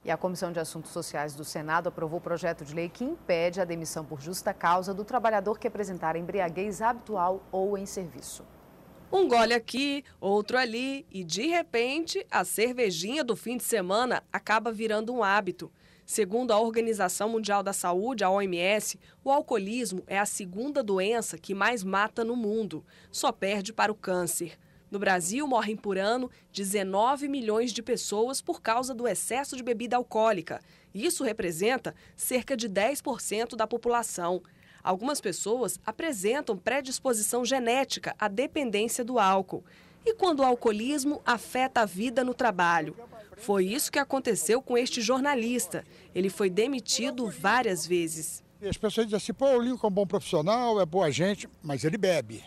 E a Comissão de Assuntos Sociais do Senado aprovou o projeto de lei que impede a demissão por justa causa do trabalhador que apresentar embriaguez habitual ou em serviço. Um gole aqui, outro ali e, de repente, a cervejinha do fim de semana acaba virando um hábito. Segundo a Organização Mundial da Saúde, a OMS, o alcoolismo é a segunda doença que mais mata no mundo. Só perde para o câncer. No Brasil, morrem por ano 19 milhões de pessoas por causa do excesso de bebida alcoólica. Isso representa cerca de 10% da população. Algumas pessoas apresentam predisposição genética à dependência do álcool. E quando o alcoolismo afeta a vida no trabalho? Foi isso que aconteceu com este jornalista. Ele foi demitido várias vezes. As pessoas dizem assim, pô, o Lincoln é um bom profissional, é boa gente, mas ele bebe.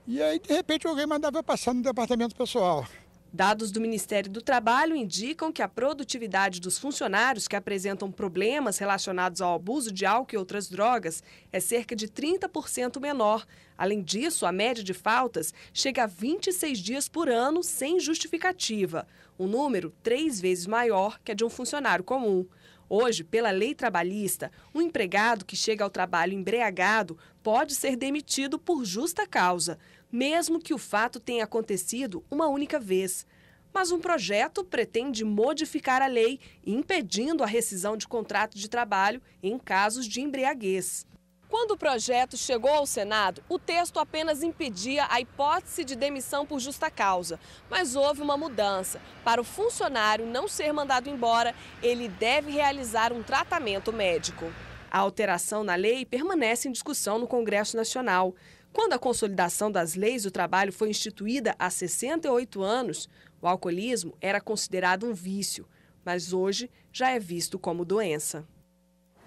E aí, de repente, alguém mandava passar no departamento pessoal. Dados do Ministério do Trabalho indicam que a produtividade dos funcionários que apresentam problemas relacionados ao abuso de álcool e outras drogas é cerca de 30% menor. Além disso, a média de faltas chega a 26 dias por ano sem justificativa, um número 3 vezes maior que a de um funcionário comum. Hoje, pela lei trabalhista, um empregado que chega ao trabalho embriagado pode ser demitido por justa causa, mesmo que o fato tenha acontecido uma única vez. Mas um projeto pretende modificar a lei, impedindo a rescisão de contrato de trabalho em casos de embriaguez. Quando o projeto chegou ao Senado, o texto apenas impedia a hipótese de demissão por justa causa. Mas houve uma mudança. Para o funcionário não ser mandado embora, ele deve realizar um tratamento médico. A alteração na lei permanece em discussão no Congresso Nacional. Quando a consolidação das leis do trabalho foi instituída há 68 anos, o alcoolismo era considerado um vício, mas hoje já é visto como doença.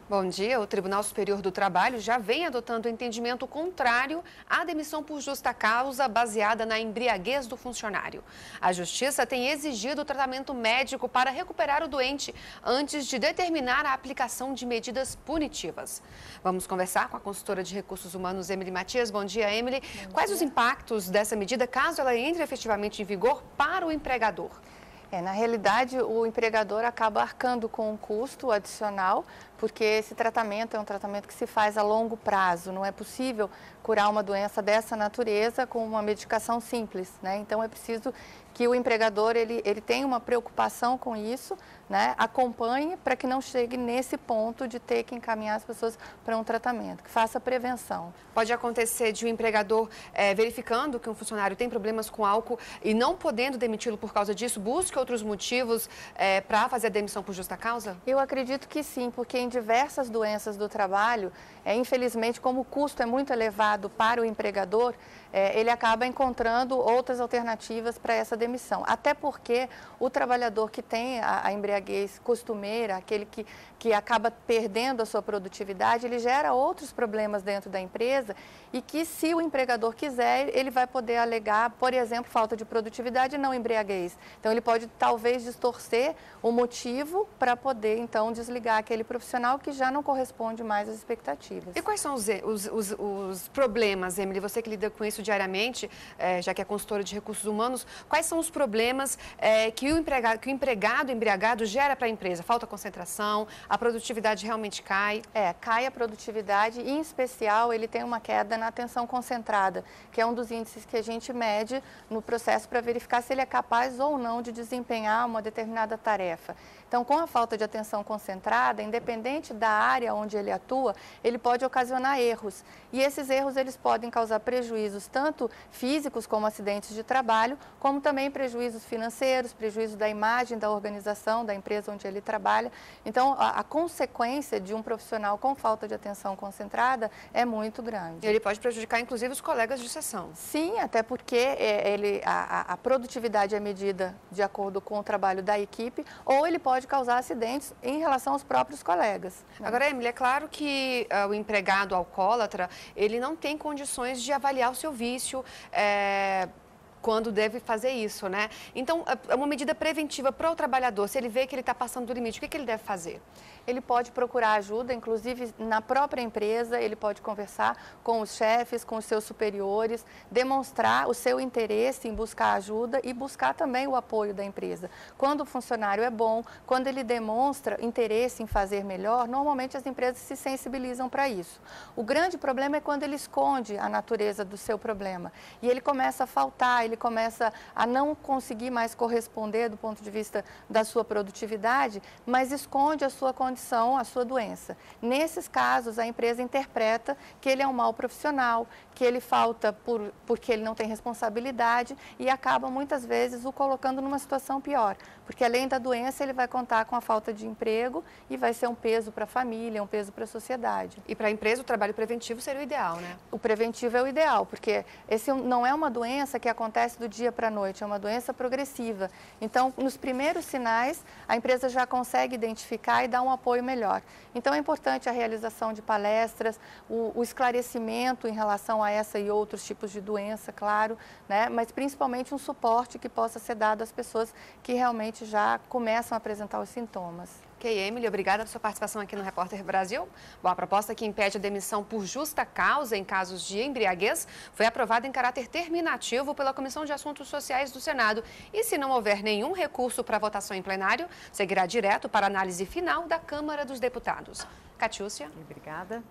Bom dia. O Tribunal Superior do Trabalho já vem adotando o entendimento contrário à demissão por justa causa baseada na embriaguez do funcionário. A Justiça tem exigido o tratamento médico para recuperar o doente antes de determinar a aplicação de medidas punitivas. Vamos conversar com a consultora de recursos humanos, Emily Matias. Bom dia, Emily. Quais os impactos dessa medida caso ela entre efetivamente em vigor para o empregador? Na realidade, o empregador acaba arcando com um custo adicional, porque esse tratamento é um tratamento que se faz a longo prazo. Não é possível curar uma doença dessa natureza com uma medicação simples, né? Então, é preciso que o empregador ele tenha uma preocupação com isso, né? Acompanhe para que não chegue nesse ponto de ter que encaminhar as pessoas para um tratamento, que faça prevenção. Pode acontecer de um empregador verificando que um funcionário tem problemas com álcool e não podendo demiti-lo por causa disso, busque outros motivos para fazer a demissão por justa causa? Eu acredito que sim, porque em diversas doenças do trabalho, infelizmente, como o custo é muito elevado para o empregador, ele acaba encontrando outras alternativas para essa demissão. Até porque o trabalhador que tem a embriaguez costumeira, aquele que acaba perdendo a sua produtividade, ele gera outros problemas dentro da empresa e que, se o empregador quiser, ele vai poder alegar, por exemplo, falta de produtividade e não embriaguez. Então, ele pode talvez distorcer o motivo para poder, então, desligar aquele profissional que já não corresponde mais às expectativas. E quais são os problemas, Emily? Você que lida com isso diariamente, já que é consultora de recursos humanos, quais são os problemas que o empregado embriagado gera para a empresa? Falta concentração, a produtividade realmente cai? Cai a produtividade e, em especial, ele tem uma queda na atenção concentrada, que é um dos índices que a gente mede no processo para verificar se ele é capaz ou não de desempenhar uma determinada tarefa. Então, com a falta de atenção concentrada, independente da área onde ele atua, ele pode ocasionar erros. E esses erros eles podem causar prejuízos tanto físicos, como acidentes de trabalho, como também prejuízos financeiros, prejuízo da imagem da organização, da empresa onde ele trabalha. Então, a consequência de um profissional com falta de atenção concentrada é muito grande. Ele pode prejudicar, inclusive, os colegas de seção. Sim, até porque a produtividade é medida de acordo com o trabalho da equipe, ou ele pode causar acidentes em relação aos próprios colegas. Agora, Emily, é claro que o empregado alcoólatra, ele não tem condições de avaliar o seu vício, quando deve fazer isso, né? Então, é uma medida preventiva para o trabalhador. Se ele vê que ele está passando do limite, o que ele deve fazer? Ele pode procurar ajuda, inclusive na própria empresa, ele pode conversar com os chefes, com os seus superiores, demonstrar o seu interesse em buscar ajuda e buscar também o apoio da empresa. Quando o funcionário é bom, quando ele demonstra interesse em fazer melhor, normalmente as empresas se sensibilizam para isso. O grande problema é quando ele esconde a natureza do seu problema e ele começa a faltar, ele começa a não conseguir mais corresponder do ponto de vista da sua produtividade, mas esconde a sua condição, a sua doença. Nesses casos, a empresa interpreta que ele é um mau profissional, que ele falta porque ele não tem responsabilidade e acaba muitas vezes o colocando numa situação pior, porque além da doença ele vai contar com a falta de emprego e vai ser um peso para a família, um peso para a sociedade. E para a empresa o trabalho preventivo seria o ideal, né? O preventivo é o ideal, porque esse não é uma doença que acontece do dia para a noite, é uma doença progressiva. Então, nos primeiros sinais, a empresa já consegue identificar e dar um apoio melhor. Então, é importante a realização de palestras, o esclarecimento em relação a essa e outros tipos de doença, claro, né? Mas principalmente um suporte que possa ser dado às pessoas que realmente já começam a apresentar os sintomas. Ok, Emily, obrigada pela sua participação aqui no Repórter Brasil. Bom, a proposta que impede a demissão por justa causa em casos de embriaguez foi aprovada em caráter terminativo pela Comissão de Assuntos Sociais do Senado. E se não houver nenhum recurso para votação em plenário, seguirá direto para a análise final da Câmara dos Deputados. Catiúcia. Obrigada.